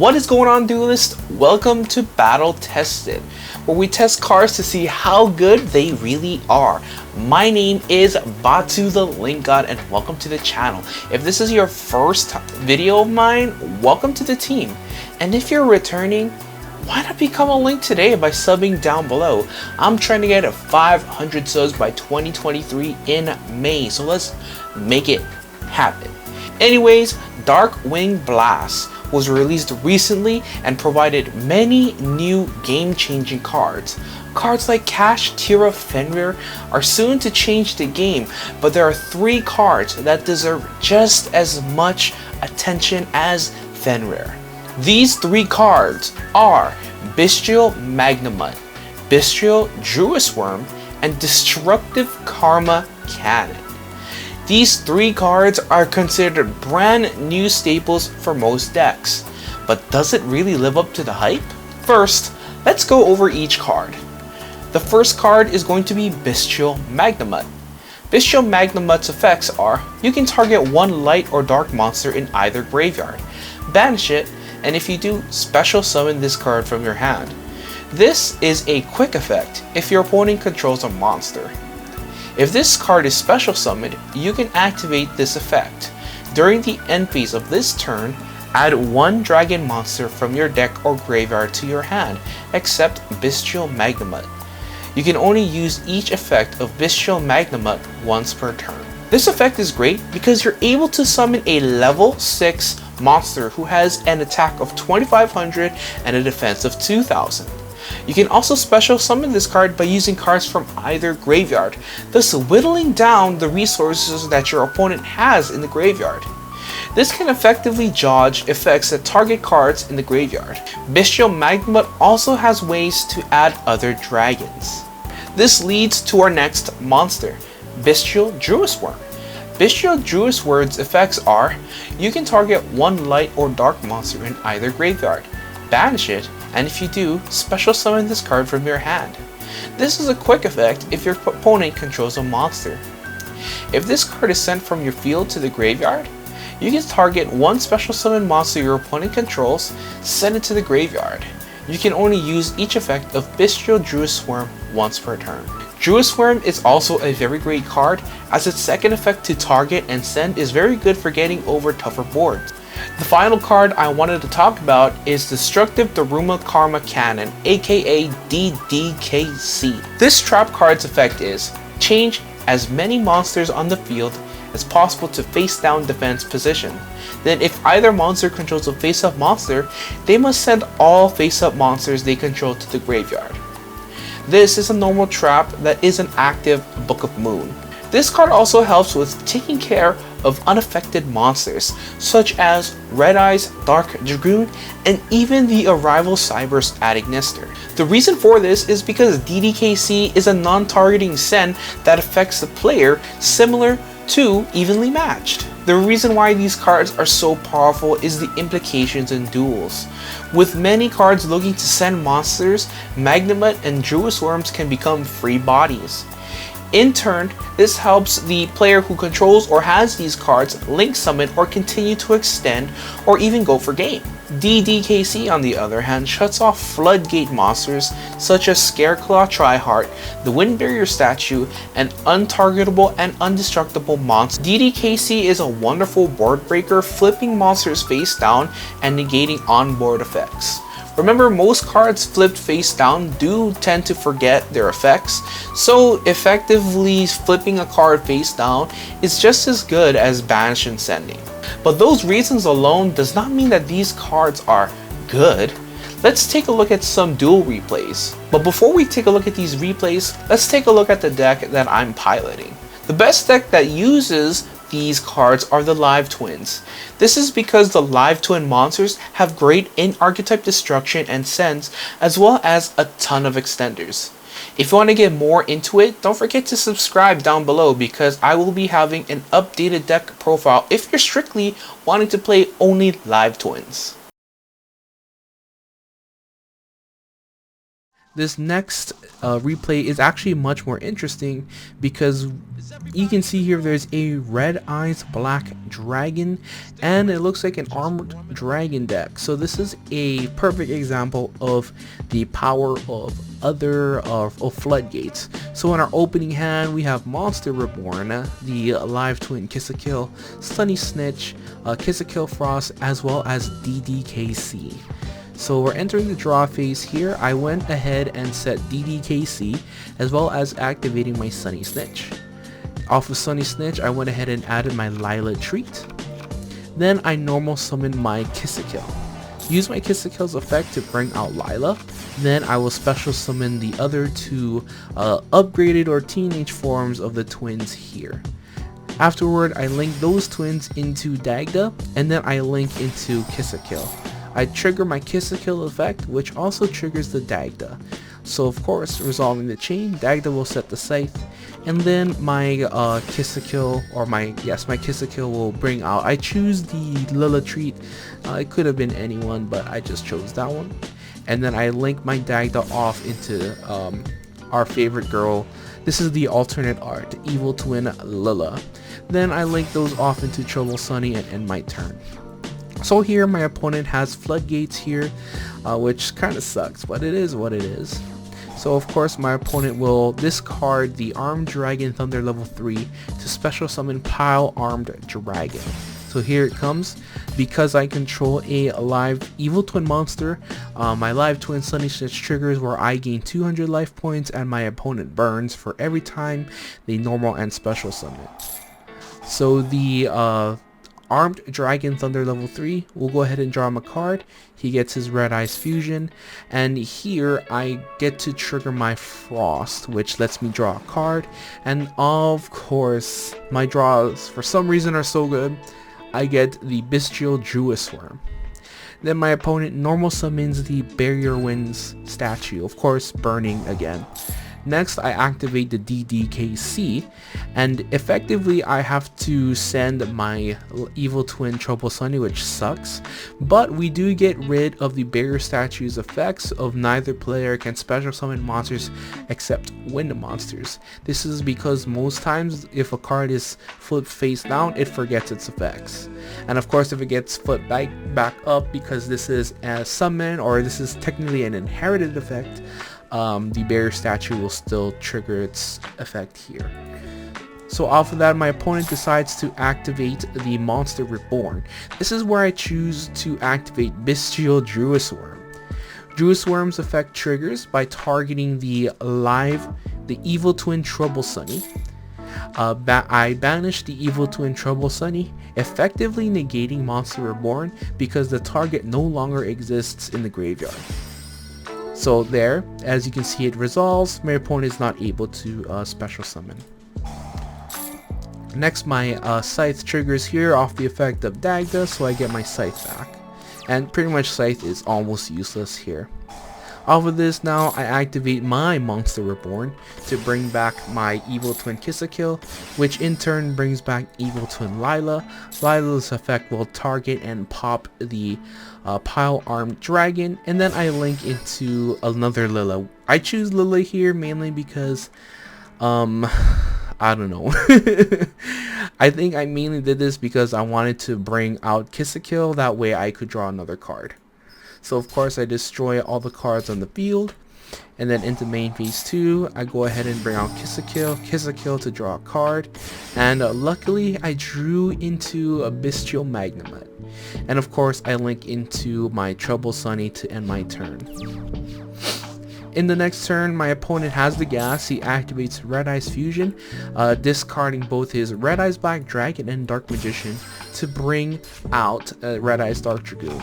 What is going on, duelist? Welcome to Battle Tested, where we test cards to see how good they really are. My name is Batu the Link God, and welcome to the channel. If this is your first video of mine, welcome to the team. And if you're returning, why not become a Link today by subbing down below? I'm trying to get 500 subs by 2023 in May, so let's make it happen. Anyways, DARKWING Blast was released recently and provided many new game-changing cards. Cards like Cash Tira Fenrir are soon to change the game, but there are 3 cards that deserve just as much attention as Fenrir. These 3 cards are Bistro Magnum, Bistro Worm, and Destructive Karma Canon. These 3 cards are considered brand new staples for most decks, but does it really live up to the hype? First, let's go over each card. The first card is going to be Bistro Magnum. Bistro Magnum's effects are: you can target one light or dark monster in either graveyard, banish it, and if you do, special summon this card from your hand. This is a quick effect if your opponent controls a monster. If this card is special summoned, you can activate this effect. During the end phase of this turn, add one dragon monster from your deck or graveyard to your hand, except Bistro Magnum. You can only use each effect of Bistro Magnum once per turn. This effect is great because you're able to summon a level 6 monster who has an attack of 2500 and a defense of 2000. You can also special summon this card by using cards from either graveyard, thus whittling down the resources that your opponent has in the graveyard. This can effectively dodge effects that target cards in the graveyard. Bistro Magnum also has ways to add other dragons. This leads to our next monster, Bistro Worm. Bistro Worm's effects are: you can target one light or dark monster in either graveyard, banish it, and if you do, special summon this card from your hand. This is a quick effect if your opponent controls a monster. If this card is sent from your field to the graveyard, you can target one special summon monster your opponent controls, send it to the graveyard. You can only use each effect of Bistro Worm once per turn. Worm is also a very great card, as its second effect to target and send is very good for getting over tougher boards. The final card I wanted to talk about is Destructive Karma Canon, aka DDKC. This trap card's effect is: change as many monsters on the field as possible to face down defense position. Then if either monster controls a face up monster, they must send all face up monsters they control to the graveyard. This is a normal trap that is an active Book of Moon. This card also helps with taking care of unaffected monsters, such as Red Eyes, Dark Dragoon, and even the Arrival Cyber's Attic Nester. The reason for this is because DDKC is a non-targeting send that affects the player, similar to Evenly Matched. The reason why these cards are so powerful is the implications in duels. With many cards looking to send monsters, Magnum and Worms can become free bodies. In turn, this helps the player who controls or has these cards link summon or continue to extend or even go for game. DDKC, on the other hand, shuts off Floodgate monsters such as Scareclaw Tryhard, the Wind Barrier Statue, and untargetable and indestructible monsters. DDKC is a wonderful board breaker, flipping monsters face down and negating on-board effects. Remember, most cards flipped face down do tend to forget their effects, so effectively flipping a card face down is just as good as banish and sending. But those reasons alone does not mean that these cards are good. Let's take a look at some duel replays. But before we take a look at these replays, let's take a look at the deck that I'm piloting. The best deck that uses these cards are the Live Twins. This is because the Live Twin monsters have great in-archetype destruction and sends, as well as a ton of extenders. If you want to get more into it, don't forget to subscribe down below, because I will be having an updated deck profile if you're strictly wanting to play only Live Twins. This next replay is actually much more interesting because you can see here there's a red eyes black dragon and it looks like an armored dragon deck. So this is a perfect example of the power of floodgates. So in our opening hand we have Monster Reborn, the live twin Kiss-a-Kill, Sunny Snitch, Kiss-a-Kill Frost, as well as DDKC. So we're entering the draw phase here. I went ahead and set DDKC as well as activating my Sunny Snitch. Off of Sunny Snitch, I went ahead and added my Lila Treat. Then I normal summoned my Kiss-a-Kill. Use my Kiss-a-Kill's effect to bring out Lila. Then I will special summon the other two upgraded or teenage forms of the twins here. Afterward, I link those twins into Dagda, and then I link into Kiss-a-Kill. I trigger my Kiss-a-Kill effect, which also triggers the Dagda. So of course, resolving the chain, Dagda will set the scythe, and then my Kiss-a-Kill, or my Kiss-a-Kill will bring out, I choose the Lila Treat. It could have been anyone, but I just chose that one. And then I link my Dagda off into our favorite girl. This is the alternate art, Evil Twin Lila. Then I link those off into Trouble Sunny and end my turn. So here my opponent has Floodgates here, which kind of sucks, but it is what it is. So of course my opponent will discard the Armed Dragon Thunder level 3 to special summon Pile Armed Dragon. So here it comes. Because I control a live Evil Twin monster, my live twin Sunny Snitch triggers where I gain 200 life points and my opponent burns for every time they normal and special summon. So the Armed Dragon Thunder level 3 will go ahead and draw him a card. He gets his Red Eyes Fusion, and here I get to trigger my Frost, which lets me draw a card. And of course, my draws for some reason are so good, I get the Bistro Worm. Then my opponent normal summons the Barrier Winds statue, of course burning again. Next, I activate the DDKC, and effectively I have to send my Evil Twin Trouble Sunny, which sucks, but we do get rid of the Barrier Statue's effects of neither player can special summon monsters except wind monsters. This is because most times if a card is flipped face down, it forgets its effects. And of course if it gets flipped back up, because this is a summon or this is technically an inherited effect, the Barrier Statue will still trigger its effect here. So off of that, my opponent decides to activate the Monster Reborn. This is where I choose to activate Bistro Worm. Worm's effect triggers by targeting the Evil Twin Trouble Sunny. I banish the Evil Twin Trouble Sunny, effectively negating Monster Reborn because the target no longer exists in the graveyard. So there, as you can see, it resolves. My opponent is not able to special summon. Next, my Scythe triggers here off the effect of Dagda, so I get my Scythe back. And pretty much Scythe is almost useless here. Off of this, now I activate my Monster Reborn to bring back my Evil Twin Kiss-a-Kill, which in turn brings back Evil Twin Lila. Lila's effect will target and pop the Pile Armed Dragon, and then I link into another Lila. I choose Lila here mainly because, I don't know. I think I mainly did this because I wanted to bring out Kiss-a-Kill, that way I could draw another card. So of course I destroy all the cards on the field, and then into main phase 2 I go ahead and bring out Kiss-a-Kill to draw a card, and luckily I drew into a Bistro Magnum. And of course I link into my Trouble Sunny to end my turn. In the next turn, my opponent has the gas. He activates Red Eyes Fusion, discarding both his Red Eyes Black Dragon and Dark Magician to bring out Red Eyes Dark Dragoon.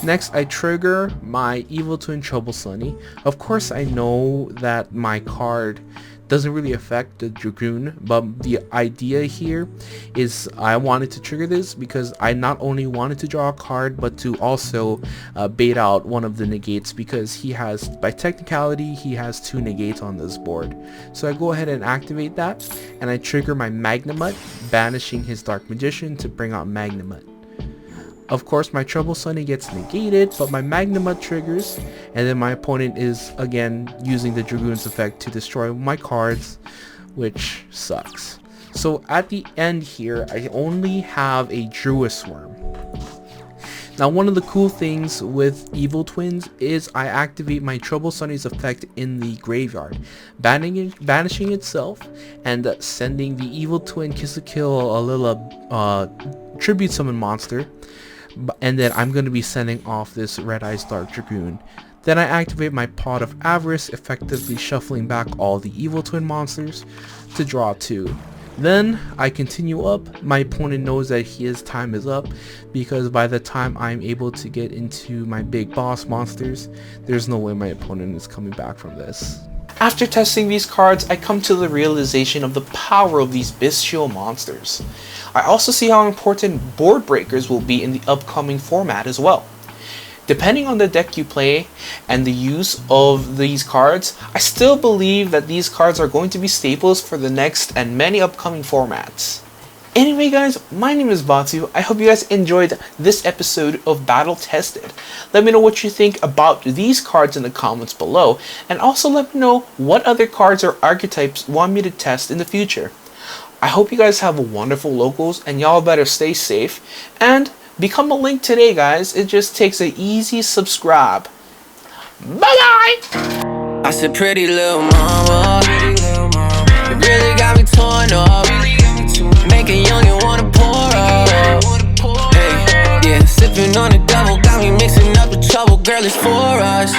Next, I trigger my Evil Twin Trouble Sunny. Of course, I know that my card doesn't really affect the Dragoon, but the idea here is I wanted to trigger this because I not only wanted to draw a card, but to also bait out one of the negates, because he has, by technicality, he has 2 negates on this board. So I go ahead and activate that, and I trigger my Magnamut, banishing his Dark Magician to bring out Magnamut. Of course, my Trouble Sunny gets negated, but my Magnum triggers, and then my opponent is again using the Dragoon's effect to destroy my cards, which sucks. So at the end here, I only have a Bistro Worm. Now, one of the cool things with Evil Twins is I activate my Trouble Sunny's effect in the graveyard, banishing itself and sending the Evil Twin Kill a little tribute summon monster, and then I'm going to be sending off this Red Eyes Dark Dragoon. Then I activate my Pot of Avarice, effectively shuffling back all the Evil Twin monsters to draw 2. Then I continue up. My opponent knows that his time is up, because by the time I'm able to get into my big boss monsters, there's no way my opponent is coming back from this. After testing these cards, I come to the realization of the power of these Bistro monsters. I also see how important board breakers will be in the upcoming format as well. Depending on the deck you play and the use of these cards, I still believe that these cards are going to be staples for the next and many upcoming formats. Anyway guys, my name is Batu. I hope you guys enjoyed this episode of Battle Tested. Let me know what you think about these cards in the comments below, and also let me know what other cards or archetypes you want me to test in the future. I hope you guys have wonderful locals, and y'all better stay safe, and become a link today guys. It just takes an easy subscribe. Bye bye! I said pretty little mama, it really got me torn up, make a youngin' wanna pour up. Hey, yeah, sipping on the double, got me mixing up the trouble, girl, it's for us.